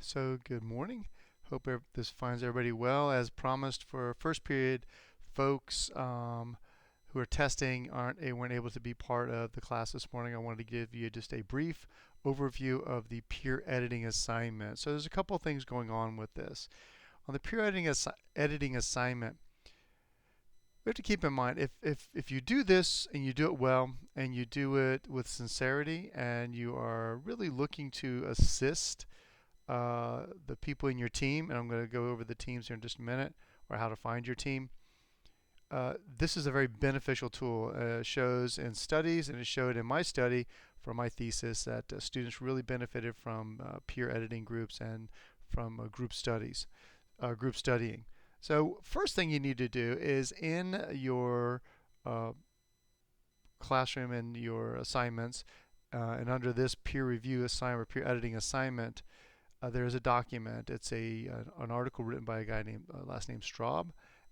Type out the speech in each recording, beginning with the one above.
So good morning. Hope this finds everybody well. As promised for first period, folks who are testing weren't able to be part of the class this morning. I wanted to give you just a brief overview of the peer editing assignment. So there's a couple of things going on with this. On the peer editing assignment, we have to keep in mind if you do this and you do it well and you do it with sincerity and you are really looking to assist the people in your team, and I'm going to go over the teams here in just a minute, or how to find your team. This is a very beneficial tool. It shows in studies, and it showed in my study for my thesis that students really benefited from peer editing groups and from group studying. So first thing you need to do is in your classroom and your assignments, and under this peer review assignment or peer editing assignment, there's a document. It's an article written by a guy named last name Straub,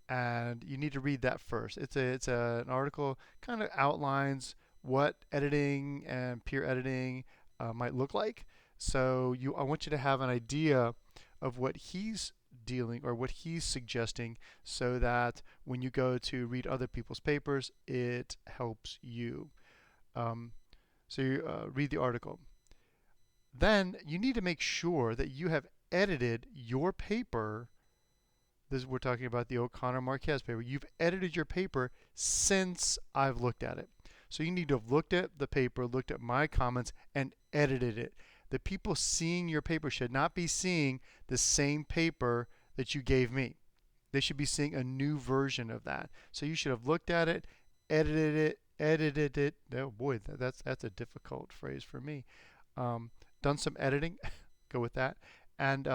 and you need to read that first. An article kind of outlines what editing and peer editing might look like. So I want you to have an idea of what he's dealing or what he's suggesting, so that when you go to read other people's papers, it helps you. So you read the article. Then you need to make sure that you have edited your paper. We're talking about the O'Connor Marquez paper. You've edited your paper since I've looked at it. So you need to have looked at the paper, looked at my comments, and edited it. The people seeing your paper should not be seeing the same paper that you gave me. They should be seeing a new version of that. So you should have looked at it, edited it. Oh boy, that's a difficult phrase for me. Done some editing, go with that, and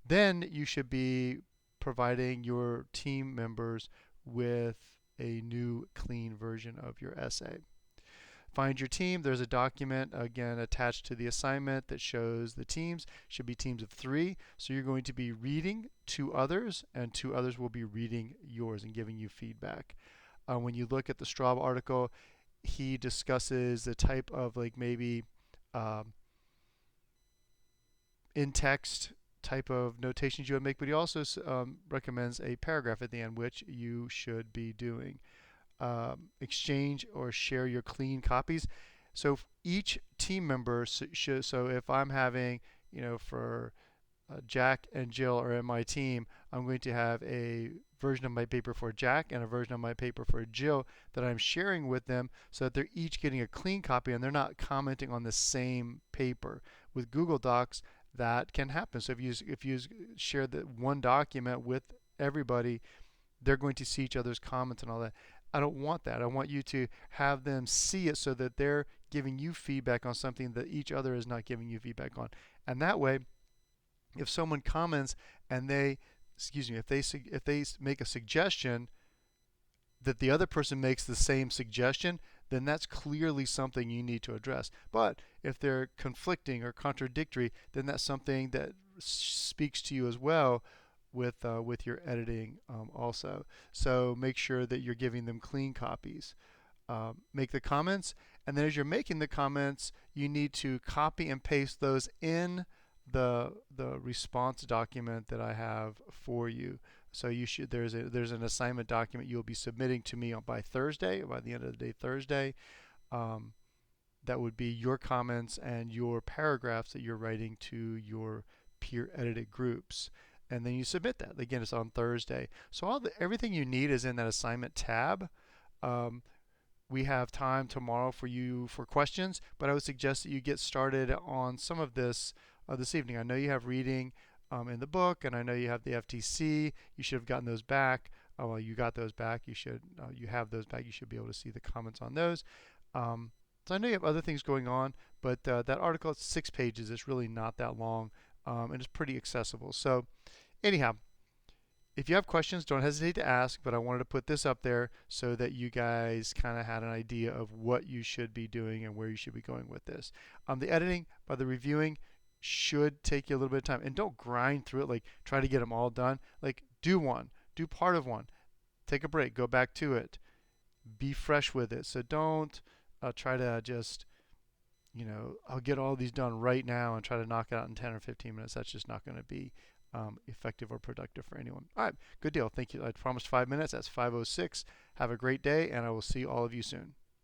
then you should be providing your team members with a new clean version of your essay. Find your team. There's a document again attached to the assignment that shows the teams. Should be teams of 3. So you're going to be reading to others, and 2 others will be reading yours and giving you feedback. When you look at the Straub article, he discusses the type of maybe in text type of notations you would make, but he also recommends a paragraph at the end, which you should be doing. Exchange or share your clean copies. So each team member should. So if I'm having, for Jack and Jill are in my team, I'm going to have a version of my paper for Jack and a version of my paper for Jill that I'm sharing with them, so that they're each getting a clean copy and they're not commenting on the same paper. With Google Docs, that can happen. So if you share the one document with everybody, they're going to see each other's comments and all that. I don't want that. I want you to have them see it so that they're giving you feedback on something that each other is not giving you feedback on. And that way, if someone comments and if they make a suggestion that the other person makes the same suggestion, then that's clearly something you need to address. But if they're conflicting or contradictory, then that's something that speaks to you as well with your editing also. So make sure that you're giving them clean copies. Make the comments, and then as you're making the comments, you need to copy and paste those in the response document that I have for you. So there's an assignment document you'll be submitting to me by Thursday, by the end of the day Thursday. That would be your comments and your paragraphs that you're writing to your peer edited groups. And then you submit that. Again, it's on Thursday. So everything you need is in that assignment tab. We have time tomorrow for questions, but I would suggest that you get started on some of this this evening. I know you have reading in the book, and I know you have the FTC. You should have gotten those back. Well, you got those back. You have those back. You should be able to see the comments on those. So I know you have other things going on, but that article is 6 pages. It's really not that long, and it's pretty accessible. So anyhow, if you have questions, don't hesitate to ask, but I wanted to put this up there so that you guys kind of had an idea of what you should be doing and where you should be going with this. The editing, by the reviewing, should take you a little bit of time. And don't grind through it, try to get them all done. Do part of one, take a break, go back to it, be fresh with it. So don't try to just I'll get all these done right now and try to knock it out in 10 or 15 minutes. That's just not going to be effective or productive for anyone. All right, good deal. Thank you. I promised 5 minutes. That's 5:06. Have a great day, and I will see all of you soon.